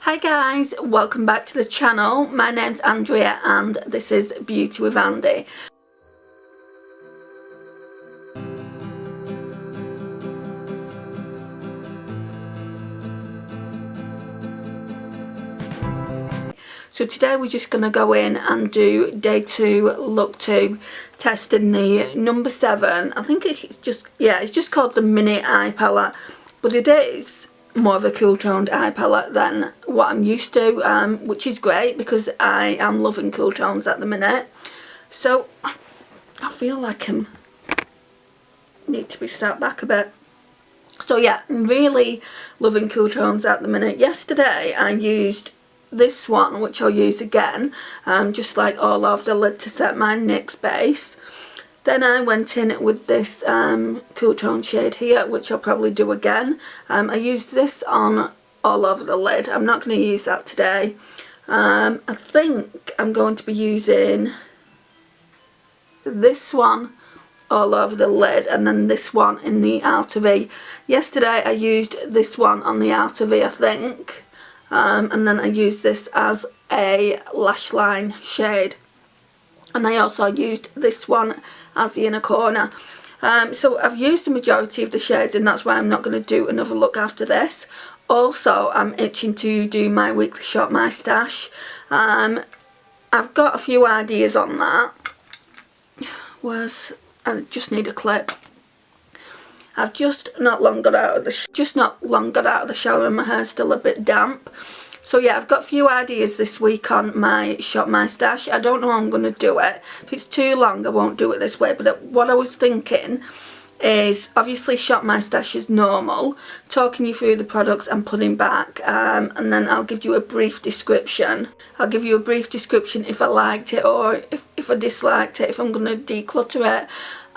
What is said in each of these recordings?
Hi guys, welcome back to the channel. My name's Andrea and this is Beauty with Andy. So today we're just going to go in and do day 2, look 2, testing the number 7. I think it's just called the mini eye palette, but it is more of a cool toned eye palette than what I'm used to, which is great because I am loving cool tones at the minute. So I feel like I need to be sat back a bit. So yeah, I'm really loving cool tones at the minute. Yesterday I used this one, which I'll use again, just like all over the lid to set my NYX base. Then I went in with this cool tone shade here, which I'll probably do again. I used this on all over the lid. I'm not going to use that today. I think I'm going to be using this one all over the lid and then this one in the outer V. Yesterday I used this one on the outer V, I think. And then I used this as a lash line shade. And I also used this one as the inner corner. So I've used the majority of the shades and that's why I'm not going to do another look after this. Also, I'm itching to do my weekly shop my stash. I've got a few ideas on that. I just need a clip. I've just not long got out of the shower and my hair's still a bit damp. So yeah, I've got a few ideas this week on my shop my stash. I don't know how I'm going to do it. If it's too long I won't do it this way, but what I was thinking is obviously shop my stash is normal, talking you through the products I'm putting back, and then I'll give you a brief description. I'll give you a brief description if I liked it or if I disliked it, if I'm going to declutter it.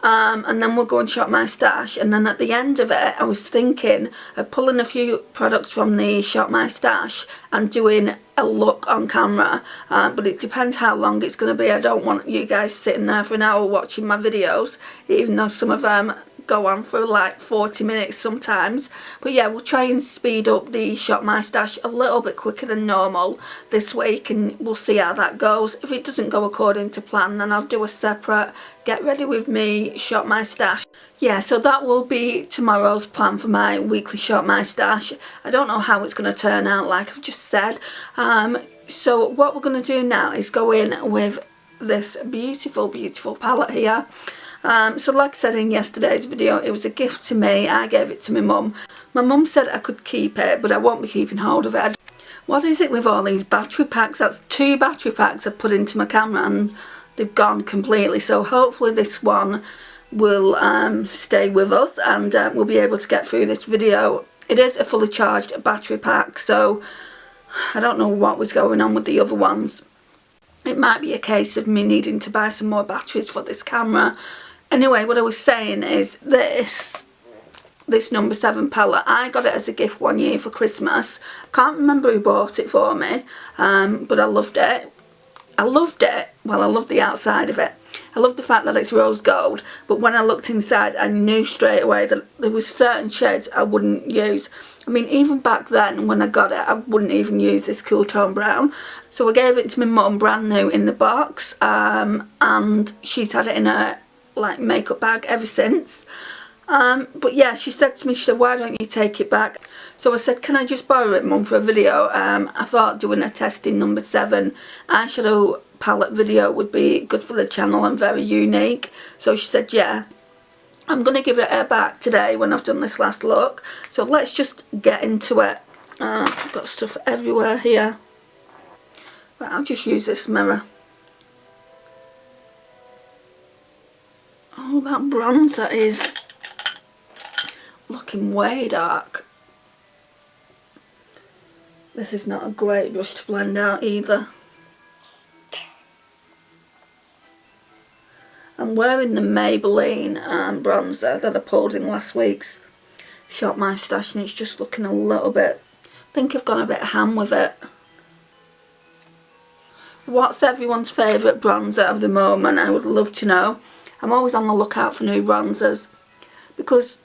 And then we'll go and shop my stash, and then at the end of it I was thinking of pulling a few products from the shop my stash and doing a look on camera, but it depends how long it's going to be. I don't want you guys sitting there for an hour watching my videos, even though some of them go on for like 40 minutes sometimes. But yeah, we'll try and speed up the shop my stash a little bit quicker than normal this week and we'll see how that goes. If it doesn't go according to plan, then I'll do a separate get ready with me shop my stash. Yeah, so that will be tomorrow's plan for my weekly shop my stash. I don't know how it's going to turn out, like I've just said. So what we're going to do now is go in with this beautiful palette here. So like I said in yesterday's video, it was a gift to me. I gave it to my mum. My mum said I could keep it, but I won't be keeping hold of it. What is it with all these battery packs? That's 2 battery packs I put into my camera and they've gone completely. So hopefully this one will stay with us and we'll be able to get through this video. It is a fully charged battery pack, so I don't know what was going on with the other ones. It might be a case of me needing to buy some more batteries for this camera. Anyway, what I was saying is this number 7 palette, I got it as a gift one year for Christmas. I can't remember who bought it for me, but I loved it. Well, I loved the outside of it. I love the fact that it's rose gold, but when I looked inside I knew straight away that there was certain shades I wouldn't use. I mean, even back then when I got it, I wouldn't even use this cool tone brown. So I gave it to my mum brand new in the box, and she's had it in her like makeup bag ever since. But yeah, she said to me, she said, why don't you take it back? So I said, can I just borrow it, mum, for a video? I thought doing a testing number 7 eyeshadow palette video would be good for the channel and very unique. So she said, yeah. I'm going to give it her back today when I've done this last look. So let's just get into it. I've got stuff everywhere here. Right, I'll just use this mirror. Oh, that bronzer is looking way dark. This is not a great brush to blend out either. I'm wearing the Maybelline bronzer that I pulled in last week's shop my stash and it's just looking a little bit, I think I've gone a bit ham with it. What's everyone's favourite bronzer of the moment? I would love to know. I'm always on the lookout for new bronzers because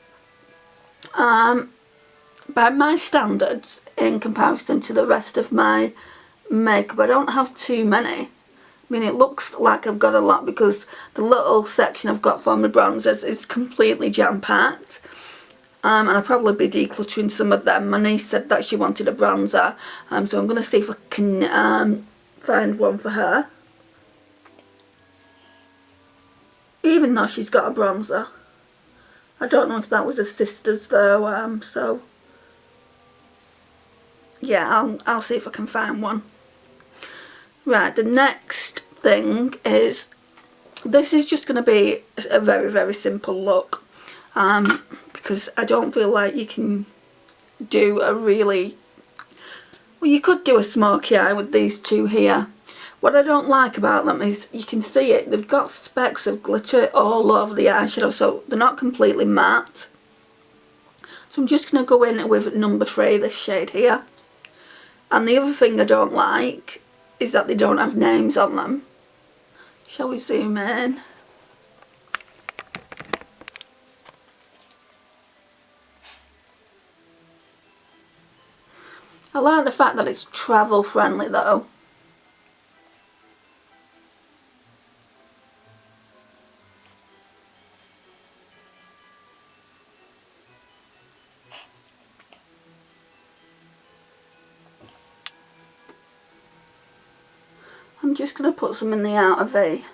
by my standards, in comparison to the rest of my makeup, I don't have too many. I mean, it looks like I've got a lot because the little section I've got for my bronzers is completely jam-packed. And I'll probably be decluttering some of them. My niece said that she wanted a bronzer, so I'm going to see if I can find one for her. Even though she's got a bronzer. I don't know if that was her sister's though, so yeah, I'll see if I can find one. Right, the next thing is, this is just going to be a very, very simple look, because I don't feel like you can do a really, well, you could do a smoky eye with these two here. What I don't like about them is you can see it, they've got specks of glitter all over the eyeshadow, so they're not completely matte. So I'm just going to go in with number 3, this shade here. And the other thing I don't like is that they don't have names on them. Shall we zoom in? I like the fact that it's travel friendly though. I'm just going to put some in the outer V.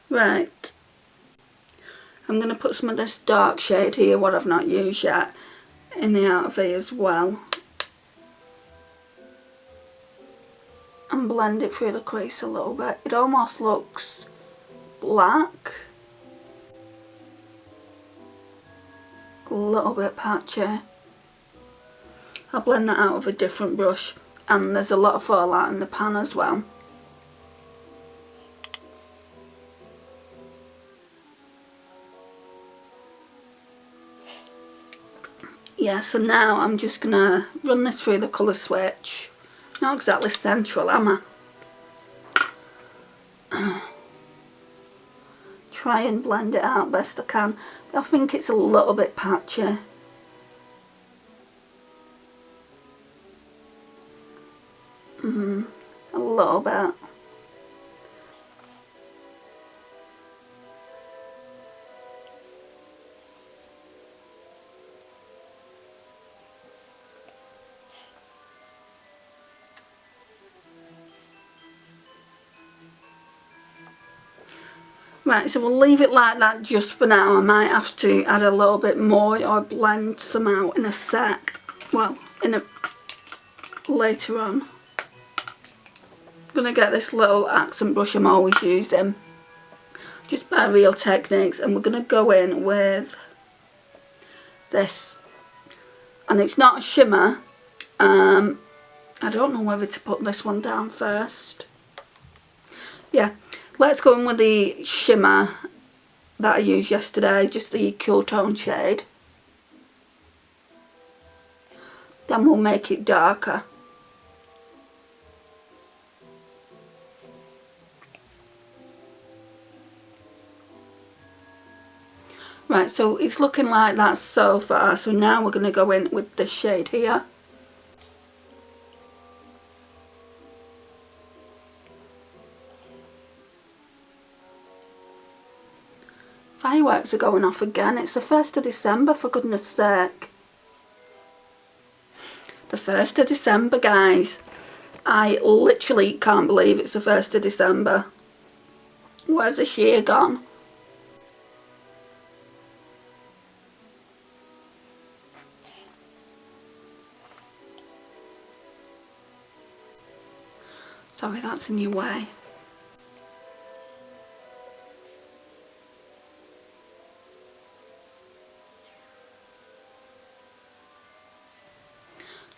Right. I'm going to put some of this dark shade here, what I've not used yet, in the outer V as well. And blend it through the crease a little bit. It almost looks black. A little bit patchy. I'll blend that out with a different brush, and there's a lot of fallout in the pan as well. Yeah, so now I'm just gonna run this through the colour switch. Not exactly central, am I? Try and blend it out best I can. I think it's a little bit patchy. A little bit. Right, so we'll leave it like that just for now. I might have to add a little bit more or blend some out in a sec. Well, later on. I'm going to get this little accent brush I'm always using, just by Real Techniques, and we're going to go in with this. And it's not a shimmer. I don't know whether to put this one down first. Yeah. Let's go in with the shimmer that I used yesterday, just the cool tone shade. Then we'll make it darker. Right, so it's looking like that so far, so now we're going to go in with this shade here. Fireworks are going off again. It's the 1st of December, for goodness sake. The 1st of December, guys. I literally can't believe it's the 1st of December. Where's this year gone? Sorry, that's in your way.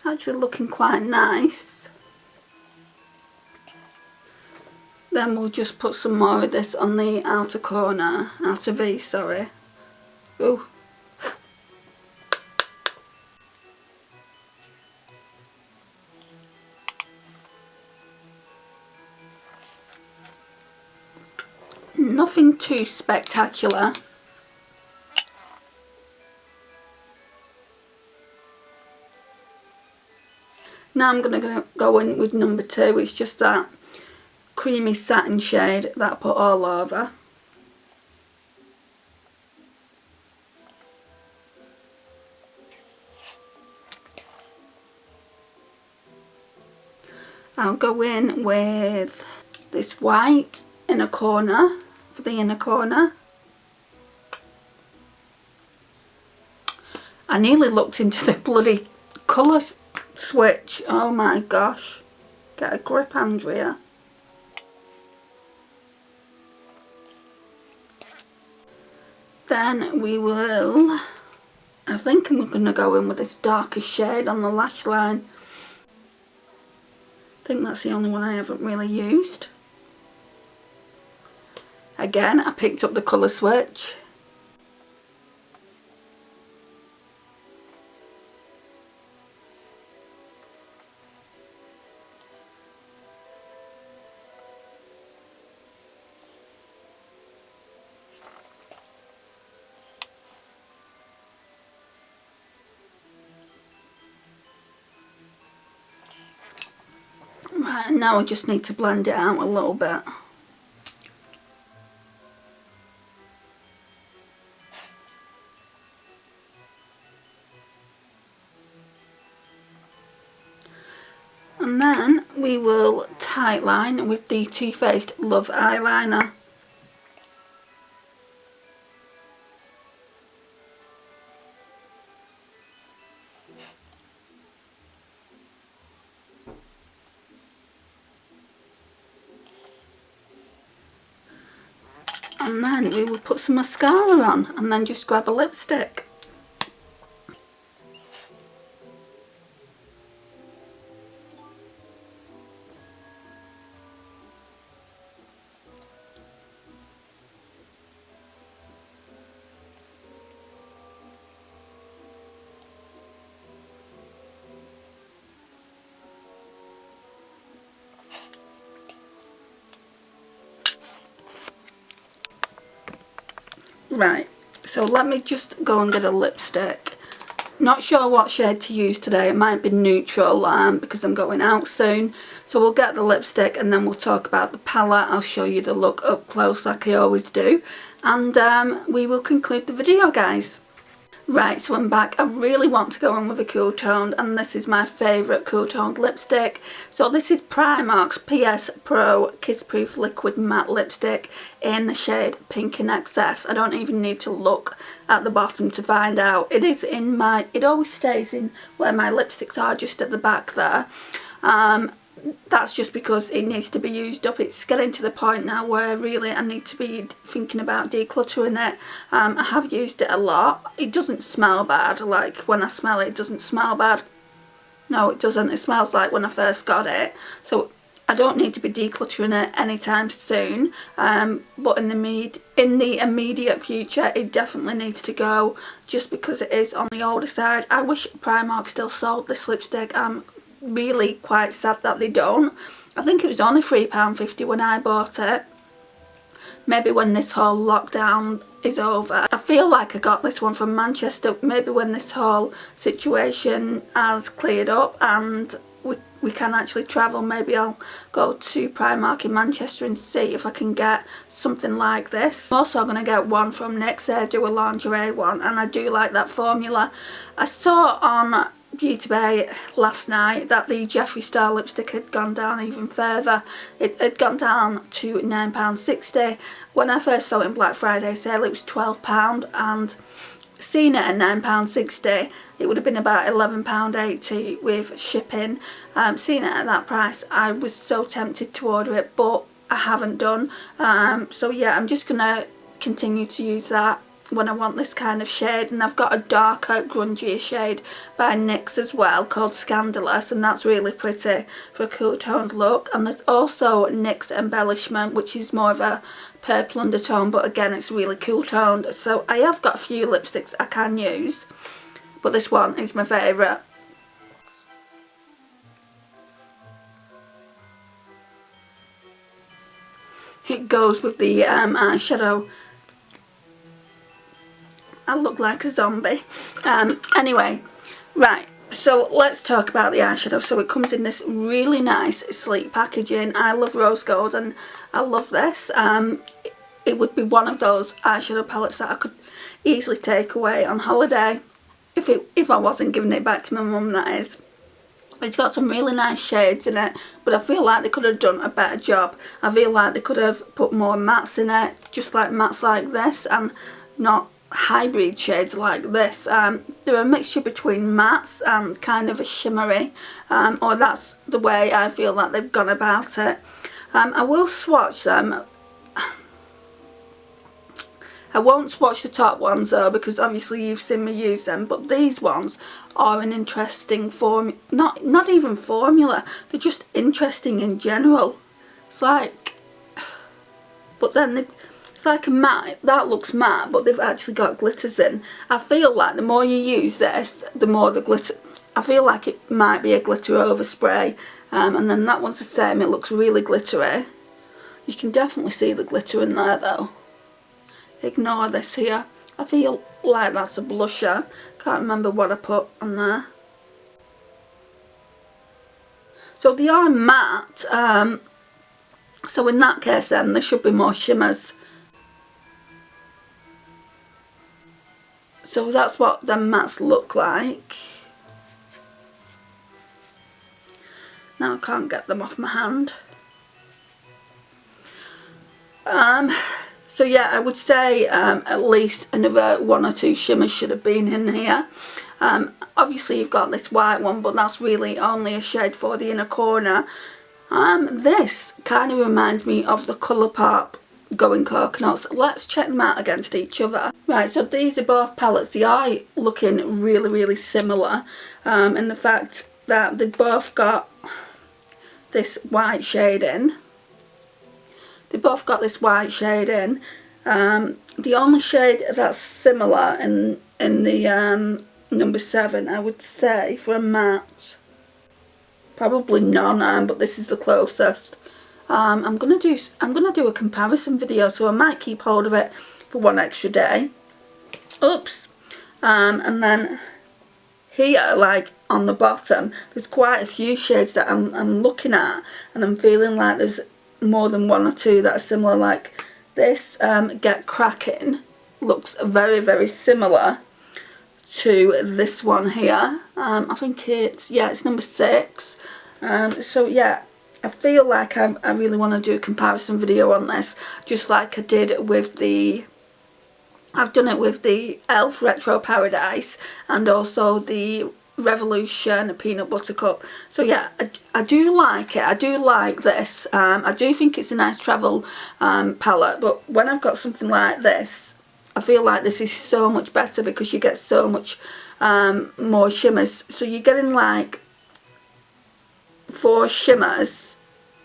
Actually looking quite nice. Then we'll just put some more of this on the outer corner, outer V, sorry. Ooh. Nothing too spectacular. Now I'm going to go in with number 2. It's just that creamy satin shade that I put all over. I'll go in with this white inner corner for the inner corner. I nearly looked into the bloody colour switch. Oh my gosh. Get a grip, Andrea. Then we will, I think I'm going to go in with this darker shade on the lash line. I think that's the only one I haven't really used. Again, I picked up the colour switch. Right, and now I just need to blend it out a little bit. And then we will tightline with the Too Faced Love eyeliner. And then we will put some mascara on and then just grab a lipstick. Right, so let me just go and get a lipstick. Not sure what shade to use today. It might be neutral because I'm going out soon. So we'll get the lipstick and then we'll talk about the palette. I'll show you the look up close like I always do. And we will conclude the video, guys. Right, so I'm back. I really want to go in with a cool toned, and this is my favourite cool toned lipstick. So this is Primark's PS Pro Kiss Proof Liquid Matte Lipstick in the shade Pink in Excess. I don't even need to look at the bottom to find out. It is in my, it always stays in where my lipsticks are, just at the back there. That's just because it needs to be used up. It's getting to the point now where really I need to be thinking about decluttering it. I have used it a lot. It doesn't smell bad. Like when I smell it, it doesn't smell bad. No, it doesn't. It smells like when I first got it. So I don't need to be decluttering it anytime soon. But in the immediate future, it definitely needs to go, just because it is on the older side. I wish Primark still sold this lipstick. I'm really quite sad that they don't. I think it was only £3.50 when I bought it. Maybe when this whole lockdown is over. I feel like I got this one from Manchester. Maybe when this whole situation has cleared up and we can actually travel, maybe I'll go to Primark in Manchester and see if I can get something like this. I'm also going to get one from NYX. They do a lingerie one and I do like that formula. I saw on Beauty Bay last night that the Jeffree Star lipstick had gone down even further. It had gone down to £9.60. When I first saw it in Black Friday sale, it was £12, and seeing it at £9.60, it would have been about £11.80 with shipping. Seeing it at that price, I was so tempted to order it, but I haven't done. So yeah, I'm just gonna continue to use that when I want this kind of shade. And I've got a darker, grungier shade by NYX as well called Scandalous, and that's really pretty for a cool toned look. And there's also NYX Embellishment, which is more of a purple undertone, but again it's really cool toned. So I have got a few lipsticks I can use, but this one is my favourite. it goes with the eyeshadow. I look like a zombie. Anyway, right, so let's talk about the eyeshadow. So it comes in this really nice sleek packaging. I love rose gold and I love this. It would be one of those eyeshadow palettes that I could easily take away on holiday if I wasn't giving it back to my mum, that is. It's got some really nice shades in it, but I feel like they could have done a better job. I feel like they could have put more mattes in it, just like mattes like this, and not hybrid shades like this. They're a mixture between mattes and kind of a shimmery, or that's the way I feel like they've gone about it. I will swatch them. I won't swatch the top ones though, because obviously you've seen me use them, but these ones are an interesting not even formula, they're just interesting in general. It's like, but then it's like a matte, that looks matte, but they've actually got glitters in. I feel like the more you use this, the more the glitter, I feel like it might be a glitter overspray, and then that one's the same, it looks really glittery. You can definitely see the glitter in there though. Ignore this here. I feel like that's a blusher. Can't remember what I put on there. So they are matte. So in that case then there should be more shimmers. So that's what the mattes look like. Now I can't get them off my hand. So yeah, I would say at least another 1 or 2 shimmers should have been in here. Obviously you've got this white one, but that's really only a shade for the inner corner. This kind of reminds me of the Colourpop Going Coconuts. Let's check them out against each other. Right, so these are both palettes. They are looking really similar in the fact that they've both got this white shade in. They both got this white shade in. The only shade that's similar in the number 7, I would say, for a matte, probably none, but this is the closest. I'm gonna do a comparison video, so I might keep hold of it for one extra day. Oops. And then here, like on the bottom, there's quite a few shades that I'm looking at, and I'm feeling like there's more than 1 or 2 that are similar. Like this Get Cracking looks very similar to this one here. I think it's number 6. So yeah, I feel like I really want to do a comparison video on this, just like I did with the, I've done it with the e.l.f. Retro Paradise and also the Revolution Peanut Butter Cup. So yeah, I do like it. I do like this. I do think it's a nice travel palette, but when I've got something like this, I feel like this is so much better because you get so much more shimmers. So you're getting like 4 shimmers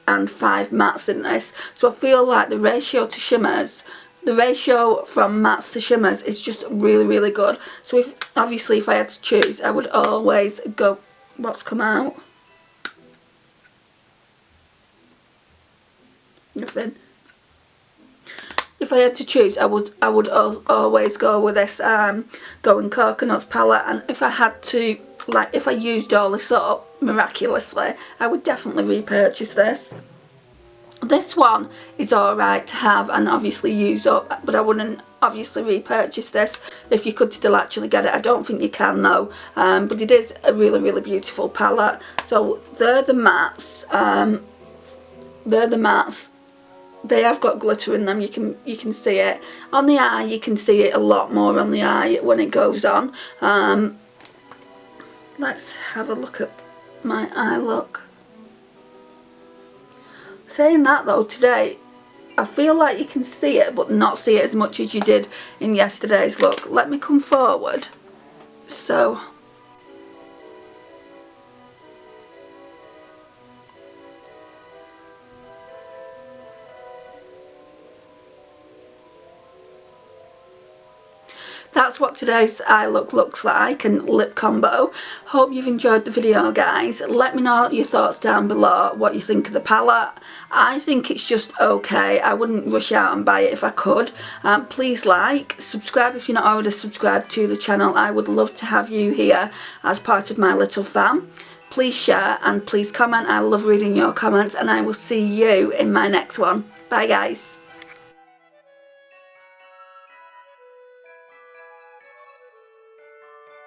and 5 mattes in this. So I feel like the ratio to shimmers, the ratio from mattes to shimmers is just really good. So obviously if I had to choose, I would always go, what's come out? Nothing. If I had to choose, I would always go with this Going Coconuts palette, and if I had to, like if I used all this up miraculously, I would definitely repurchase this. This one is alright to have and obviously use up, but I wouldn't obviously repurchase this if you could still actually get it. I don't think you can though, but it is a really beautiful palette. So they're the mattes. They have got glitter in them. You can see it on the eye. You can see it a lot more on the eye when it goes on. Let's have a look at my eye look. Saying that though, today I feel like you can see it but not see it as much as you did in yesterday's look. Let me come forward. So that's what today's eye look looks like, and lip combo. Hope you've enjoyed the video, guys. Let me know your thoughts down below, what you think of the palette. I think it's just okay. I wouldn't rush out and buy it if I could. Please like, subscribe if you're not already subscribed to the channel. I would love to have you here as part of my little fam. Please share and please comment. I love reading your comments, and I will see you in my next one. Bye guys.